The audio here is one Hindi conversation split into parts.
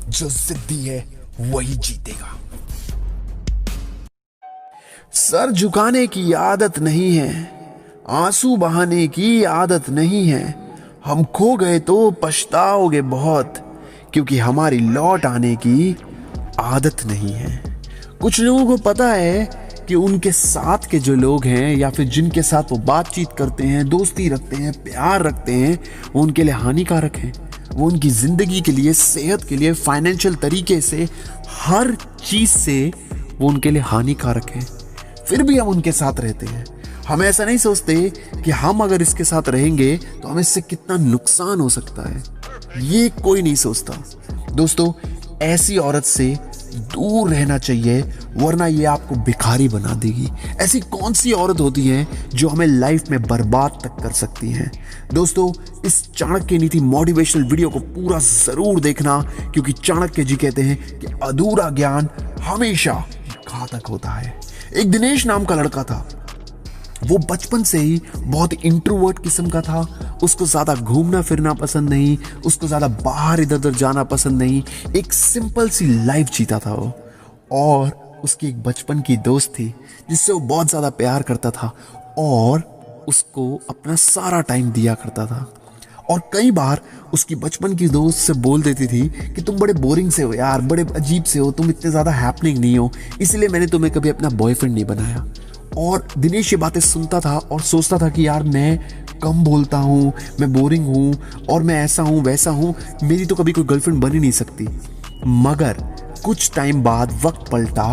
जो जिद्दी है वही जीतेगा। सर झुकाने की आदत नहीं है, आंसू बहाने की आदत नहीं है। हम खो गए तो पछताओगे बहुत, क्योंकि हमारी लौट आने की आदत नहीं है। कुछ लोगों को पता है कि उनके साथ के जो लोग हैं या फिर जिनके साथ वो बातचीत करते हैं, दोस्ती रखते हैं, प्यार रखते हैं, वो उनके लिए हानिकारक हैं। वो उनकी जिंदगी के लिए, सेहत के लिए, फाइनेंशियल तरीके से, हर चीज से वो उनके लिए हानिकारक है। फिर भी हम उनके साथ रहते हैं। हम ऐसा नहीं सोचते कि हम अगर इसके साथ रहेंगे तो हमें इससे कितना नुकसान हो सकता है। ये कोई नहीं सोचता। दोस्तों, ऐसी औरत से दूर रहना चाहिए, वरना ये आपको भिखारी बना देगी। ऐसी कौन सी औरत होती है जो हमें लाइफ में बर्बाद तक कर सकती हैं? दोस्तों, इस चाणक्य नीति मोटिवेशनल वीडियो को पूरा जरूर देखना, क्योंकि चाणक्य जी कहते हैं कि अधूरा ज्ञान हमेशा घातक होता है। एक दिनेश नाम का लड़का था। वो बचपन से ही बहुत इंट्रोवर्ट किस्म का था। उसको ज्यादा घूमना फिरना पसंद नहीं, उसको ज्यादा बाहर इधर उधर जाना पसंद नहीं। एक सिंपल सी लाइफ जीता था वो। और उसकी एक बचपन की दोस्त थी जिससे वो बहुत ज्यादा प्यार करता था और उसको अपना सारा टाइम दिया करता था। और कई बार उसकी बचपन की दोस्त से बोल देती थी कि तुम बड़े बोरिंग से हो यार, बड़े अजीब से हो, तुम इतने ज्यादा हैपनिंग नहीं हो, इसलिए मैंने तुम्हें कभी अपना बॉयफ्रेंड नहीं बनाया। और दिनेश ये बातें सुनता था और सोचता था कि यार मैं कम बोलता हूँ, मैं बोरिंग हूँ और मैं ऐसा हूँ वैसा हूँ, मेरी तो कभी कोई गर्लफ्रेंड बन ही नहीं सकती। मगर कुछ टाइम बाद वक्त पलटा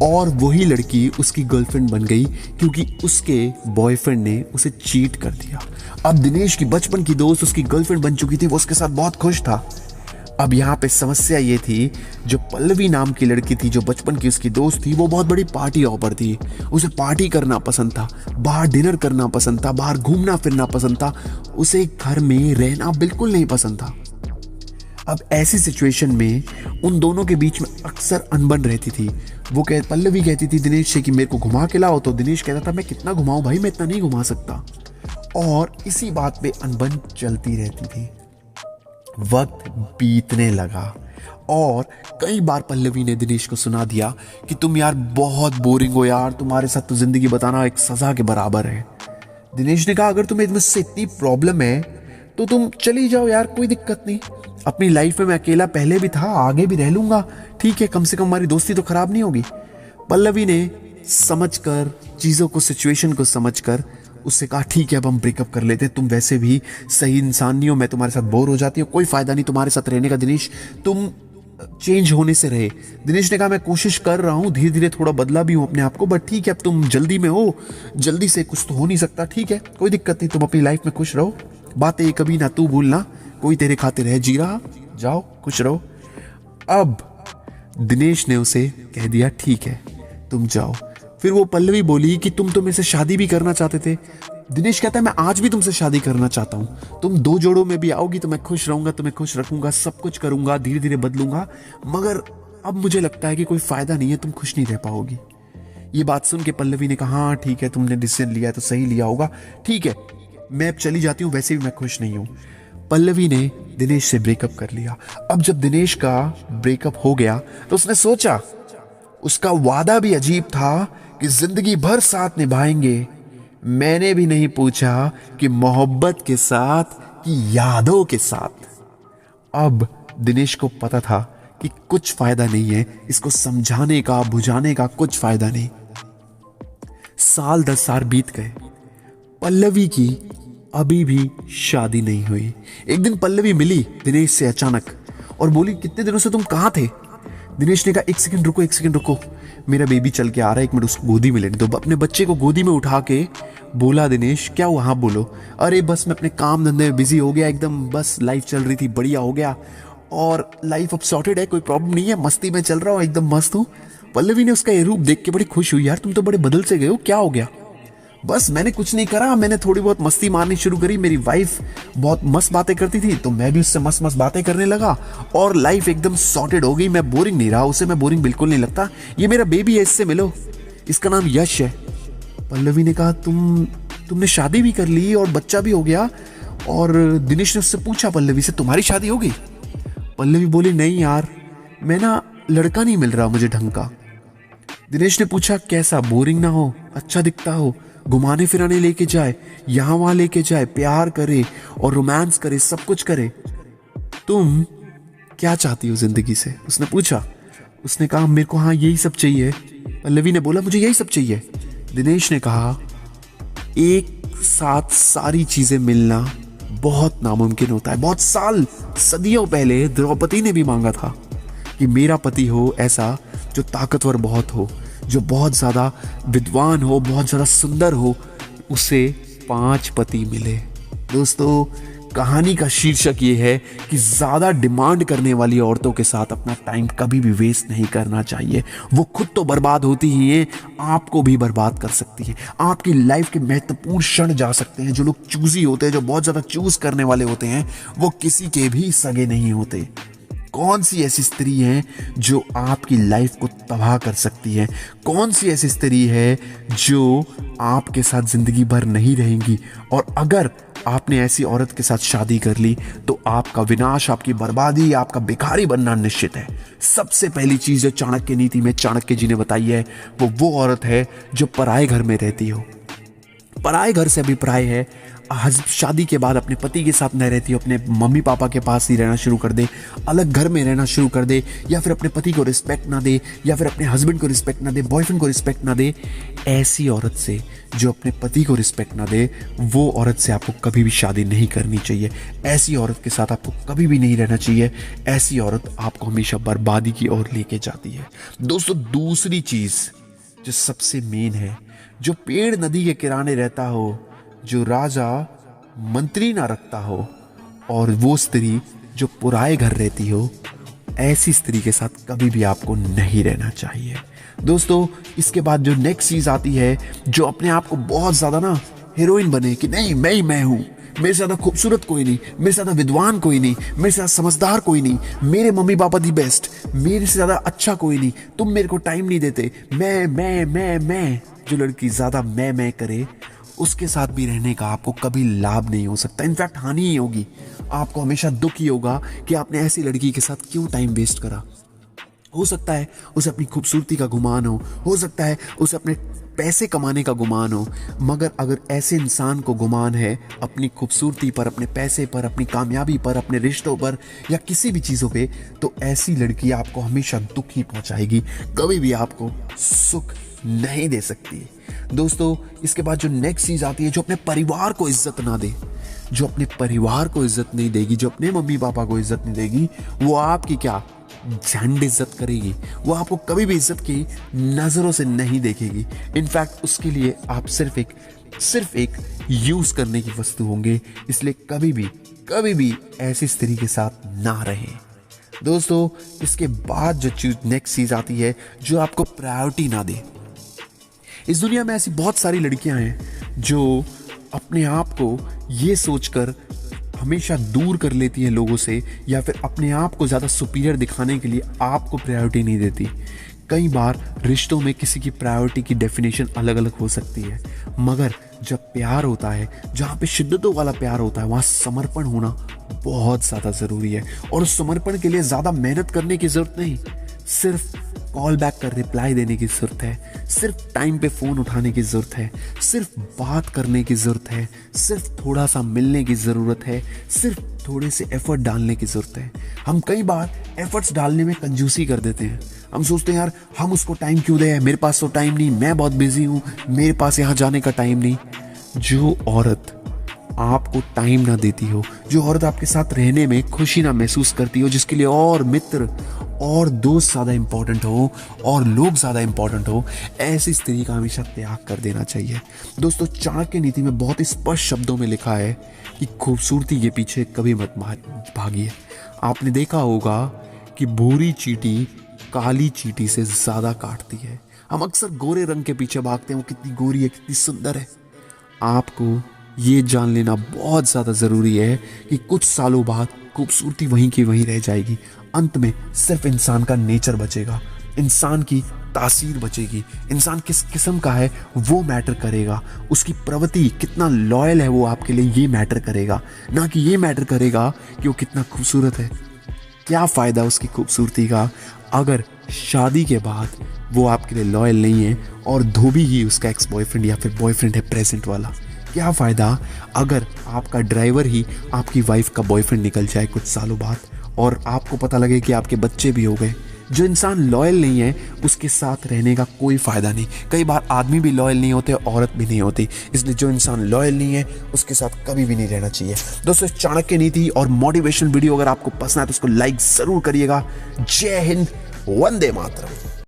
और वही लड़की उसकी गर्लफ्रेंड बन गई, क्योंकि उसके बॉयफ्रेंड ने उसे चीट कर दिया। अब दिनेश की बचपन की दोस्त उसकी गर्लफ्रेंड बन चुकी थी, वो उसके साथ बहुत खुश था। अब यहाँ पे समस्या ये थी, जो पल्लवी नाम की लड़की थी, जो बचपन की उसकी दोस्त थी, वो बहुत बड़ी पार्टी ऑपर थी। उसे पार्टी करना पसंद था, बाहर डिनर करना पसंद था, बाहर घूमना फिरना पसंद था। उसे घर में रहना बिल्कुल नहीं पसंद था। अब ऐसी सिचुएशन में उन दोनों के बीच में अक्सर अनबन रहती थी। पल्लवी कहती थी दिनेश से कि मेरे को घुमा के लाओ, तो दिनेश कहता था मैं कितना घुमाऊं भाई, मैं इतना नहीं घुमा सकता। और इसी बात पे अनबन चलती रहती थी। वक्त बीतने लगा और कई बार पल्लवी ने दिनेश को सुना दिया कि तुम यार बहुत बोरिंग हो यार, तुम्हारे साथ तो जिंदगी बताना एक सजा के बराबर है। दिनेश ने कहा अगर तुम्हें मुझसे इतनी प्रॉब्लम है तो तुम चली जाओ यार, कोई दिक्कत नहीं। अपनी लाइफ में मैं अकेला पहले भी था, आगे भी रह लूंगा, ठीक है, कम से कम हमारी दोस्ती तो खराब नहीं होगी। पल्लवी ने समझकर, चीजों को, सिचुएशन को समझकर उससे कहा ठीक है अब हम ब्रेकअप कर लेते हैं, तुम वैसे भी सही इंसान नहीं हो, मैं तुम्हारे साथ बोर हो जाती हूँ, कोई फायदा नहीं तुम्हारे साथ रहने का दिनेश, तुम चेंज होने से रहे। दिनेश ने कहा मैं कोशिश कर रहा हूँ, धीरे धीरे थोड़ा बदला भी हूँ अपने आप को, बट ठीक है अब तुम जल्दी में हो, जल्दी से कुछ तो हो नहीं सकता, ठीक है कोई दिक्कत नहीं, तुम अपनी लाइफ में खुश रहो, बातें कभी ना तू भूलना, कोई तेरे खातिर है जी रहा, जाओ खुश रहो। अब दिनेश ने उसे कह दिया ठीक है तुम जाओ। फिर वो पल्लवी बोली कि तुम तो मेरे से शादी भी करना चाहते थे। दिनेश कहता है मैं आज भी तुमसे शादी करना चाहता हूँ, तुम दो जोड़ों में भी आओगी तो मैं खुश रहूंगा, तुम्हें खुश रखूंगा, सब कुछ करूंगा, धीरे धीरे बदलूंगा, मगर अब मुझे लगता है कि कोई फायदा नहीं है, तुम खुश नहीं रह पाओगी। ये बात सुन के पल्लवी ने कहा हाँ ठीक है, तुमने डिसीजन लिया है तो सही लिया होगा, ठीक है मैं अब चली जाती हूँ, वैसे भी मैं खुश नहीं हूँ। पल्लवी ने दिनेश से ब्रेकअप कर लिया। अब जब दिनेश का ब्रेकअप हो गया तो उसने सोचा, उसका वादा भी अजीब था कि जिंदगी भर साथ निभाएंगे। मैंने भी नहीं पूछा कि मोहब्बत के साथ कि यादों के साथ। अब दिनेश को पता था कि कुछ फायदा नहीं है, इसको समझाने का, बुझाने का कुछ फायदा नहीं। साल 10 साल बीत गए, पल्लवी की अभी भी शादी नहीं हुई। एक दिन पल्लवी मिली दिनेश से अचानक और बोली कितने दिनों से तुम कहां थे? दिनेश ने कहा एक सेकंड रुको, मेरा बेबी चल के आ रहा है, एक मिनट उसको गोदी में लेने दो। अपने बच्चे को गोदी में उठा के बोला दिनेश क्या हुआ? हाँ बोलो। अरे बस मैं अपने काम धंधे में बिजी हो गया एकदम, बस लाइफ चल रही थी, बढ़िया हो गया और लाइफ अब सॉर्टेड है, कोई प्रॉब्लम नहीं है, मस्ती में चल रहा हूँ, एकदम मस्त हूँ। पल्लवी ने उसका ये रूप देख के बड़ी खुश हुई, यार तुम तो बड़े बदल से गए हो, क्या हो गया? बस मैंने कुछ नहीं करा, मैंने थोड़ी बहुत मस्ती मारनी शुरू करी, मेरी वाइफ बहुत मस्त बातें करती थी तो मैं भी उससे मस्त मस्त बातें करने लगा और लाइफ एकदम सॉर्टेड हो गई, मैं बोरिंग नहीं रहा, उसे मैं बोरिंग बिल्कुल नहीं लगता। ये मेरा बेबी है, इससे मिलो, इसका नाम यश है। पल्लवी ने कहा तुमने शादी भी कर ली और बच्चा भी हो गया? और दिनेश ने उससे पूछा पल्लवी से तुम्हारी शादी हो गई? पल्लवी बोली नहीं यार, मैं ना लड़का नहीं मिल रहा मुझे ढंग का। दिनेश ने पूछा, कैसा? बोरिंग ना हो, अच्छा दिखता हो, घुमाने फिराने लेके जाए, यहाँ वहां लेके जाए, प्यार करे और रोमांस करे, सब कुछ करे। तुम क्या चाहती हो जिंदगी से? उसने पूछा। उसने कहा, मेरे को हाँ यही सब चाहिए। पल्लवी ने बोला, मुझे यही सब चाहिए। दिनेश ने कहा, एक साथ सारी चीजें मिलना बहुत नामुमकिन होता है। बहुत साल, सदियों पहले द्रौपदी ने भी मांगा था कि मेरा पति हो ऐसा जो ताकतवर बहुत हो, जो बहुत ज्यादा विद्वान हो, बहुत ज्यादा सुंदर हो, उसे 5 पति मिले। दोस्तों, कहानी का शीर्षक ये है कि ज्यादा डिमांड करने वाली औरतों के साथ अपना टाइम कभी भी वेस्ट नहीं करना चाहिए। वो खुद तो बर्बाद होती ही हैं, आपको भी बर्बाद कर सकती है। आपकी लाइफ के महत्वपूर्ण क्षण जा सकते हैं। जो लोग चूजी होते हैं, जो बहुत ज्यादा चूज करने वाले होते हैं, वो किसी के भी सगे नहीं होते। कौन सी ऐसी स्त्री है जो आपकी लाइफ को तबाह कर सकती है? कौन सी ऐसी स्त्री है जो आपके साथ जिंदगी भर नहीं रहेंगी? और अगर आपने ऐसी औरत के साथ शादी कर ली तो आपका विनाश, आपकी बर्बादी, आपका भिखारी बनना निश्चित है। सबसे पहली चीज जो चाणक्य नीति में चाणक्य जी ने बताई है, वो औरत है जो पराये घर में रहती हो। पराये घर से अभिप्राय है शादी के बाद अपने पति के साथ न रहती हो, अपने मम्मी पापा के पास ही रहना शुरू कर दे, अलग घर में रहना शुरू कर दे, या फिर अपने पति को रिस्पेक्ट ना दे, या फिर अपने हस्बैंड को रिस्पेक्ट ना दे, बॉयफ्रेंड को रिस्पेक्ट ना दे। ऐसी औरत से, जो अपने पति को रिस्पेक्ट ना दे, वो औरत से आपको कभी भी शादी नहीं करनी चाहिए। ऐसी औरत के साथ आपको कभी भी नहीं रहना चाहिए। ऐसी औरत आपको हमेशा बर्बादी की ओर लेके जाती है। दोस्तों, दूसरी चीज जो सबसे मेन है, जो पेड़ नदी के किनारे रहता हो, जो राजा मंत्री ना रखता हो, और वो स्त्री जो पुराए घर रहती हो, ऐसी स्त्री के साथ कभी भी आपको नहीं रहना चाहिए। दोस्तों, इसके बाद जो नेक्स्ट चीज आती है, जो अपने आप को बहुत ज्यादा ना हीरोइन बने कि नहीं मैं ही मैं हूं, मेरे से ज्यादा खूबसूरत कोई नहीं, मेरे से ज्यादा विद्वान कोई नहीं, मेरे से ज्यादा समझदार कोई नहीं, मेरे मम्मी पापा दी बेस्ट, मेरे से ज्यादा अच्छा कोई नहीं, तुम मेरे को टाइम नहीं देते, मैं। जो लड़की ज्यादा मैं करे, उसके साथ भी रहने का आपको कभी लाभ नहीं हो सकता, इनफैक्ट हानि ही होगी। आपको हमेशा दुख ही होगा कि आपने ऐसी लड़की के साथ क्यों टाइम वेस्ट करा। हो सकता है उसे अपनी खूबसूरती का गुमान हो सकता है उसे अपने पैसे कमाने का गुमान हो, मगर अगर ऐसे इंसान को गुमान है अपनी खूबसूरती पर, अपने पैसे पर, अपनी कामयाबी पर, अपने रिश्तों पर, या किसी भी चीज़ों पे, तो ऐसी लड़की आपको हमेशा दुख ही पहुंचाएगी, कभी भी आपको सुख नहीं दे सकती। दोस्तों, इसके बाद जो नेक्स्ट चीज आती है, जो अपने परिवार को इज्जत ना दे, जो अपने परिवार को इज्जत नहीं देगी, जो अपने मम्मी पापा को इज्जत नहीं देगी, वो आपकी क्या झंड इज्जत करेगी। वो आपको कभी भी इज्जत की नजरों से नहीं देखेगी। इनफैक्ट उसके लिए आप सिर्फ एक यूज करने की वस्तु होंगे। इसलिए कभी भी ऐसी स्त्री के साथ ना रहें। दोस्तों, इसके बाद जो नेक्स्ट चीज आती है, जो आपको प्रायोरिटी ना दे। इस दुनिया में ऐसी बहुत सारी लड़कियां हैं जो अपने आप को ये सोचकर हमेशा दूर कर लेती हैं लोगों से, या फिर अपने आप को ज़्यादा सुपीरियर दिखाने के लिए आपको प्रायोरिटी नहीं देती। कई बार रिश्तों में किसी की प्रायोरिटी की डेफिनेशन अलग अलग हो सकती है, मगर जब प्यार होता है, जहाँ पे शिद्दतों वाला प्यार होता है, वहाँ समर्पण होना बहुत ज़्यादा ज़रूरी है। और उस समर्पण के लिए ज़्यादा मेहनत करने की ज़रूरत नहीं, सिर्फ कॉल बैक कर रिप्लाई देने की ज़रूरत है, सिर्फ टाइम पे फ़ोन उठाने की ज़रूरत है, सिर्फ बात करने की ज़रूरत है, सिर्फ थोड़ा सा मिलने की ज़रूरत है, सिर्फ थोड़े से एफर्ट डालने की ज़रूरत है। हम कई बार एफर्ट्स डालने में कंजूसी कर देते हैं। हम सोचते हैं यार हम उसको टाइम क्यों दें, मेरे पास तो टाइम नहीं, मैं बहुत बिजी हूँ, मेरे पास यहाँ जाने का टाइम नहीं। जो औरत आपको टाइम ना देती हो, जो औरत आपके साथ रहने में खुशी ना महसूस करती हो, जिसके लिए और मित्र और दोस्त ज़्यादा इंपॉर्टेंट हो और लोग ज़्यादा इंपॉर्टेंट हो, ऐसी स्त्री का हमेशा त्याग कर देना चाहिए। दोस्तों, चाणक्य नीति में बहुत ही स्पष्ट शब्दों में लिखा है कि खूबसूरती के पीछे कभी मत भागिए। आपने देखा होगा कि भूरी चींटी काली चींटी से ज़्यादा काटती है। हम अक्सर गोरे रंग के पीछे भागते हैं, वो कितनी गोरी है, कितनी सुंदर है। आपको ये जान लेना बहुत ज़्यादा ज़रूरी है कि कुछ सालों बाद खूबसूरती वहीं की वहीं रह जाएगी। अंत में सिर्फ इंसान का नेचर बचेगा, इंसान की तासीर बचेगी। इंसान किस किस्म का है वो मैटर करेगा, उसकी प्रवृत्ति कितना लॉयल है वो आपके लिए ये मैटर करेगा, ना कि ये मैटर करेगा कि वो कितना खूबसूरत है, क्या फ़ायदा उसकी खूबसूरती का अगर शादी के बाद वो आपके लिए लॉयल नहीं है और धोबी ही उसका एक्स बॉयफ्रेंड या फिर बॉयफ्रेंड है प्रेजेंट वाला। क्या फ़ायदा अगर आपका ड्राइवर ही आपकी वाइफ का बॉयफ्रेंड निकल जाए कुछ सालों बाद और आपको पता लगे कि आपके बच्चे भी हो गए। जो इंसान लॉयल नहीं है उसके साथ रहने का कोई फ़ायदा नहीं। कई बार आदमी भी लॉयल नहीं होते, औरत भी नहीं होती, इसलिए जो इंसान लॉयल नहीं है उसके साथ कभी भी नहीं रहना चाहिए। दोस्तों, चाणक्य नीति और मोटिवेशन वीडियो अगर आपको पसंद है तो उसको लाइक ज़रूर करिएगा। जय हिंद, वंदे मातरम।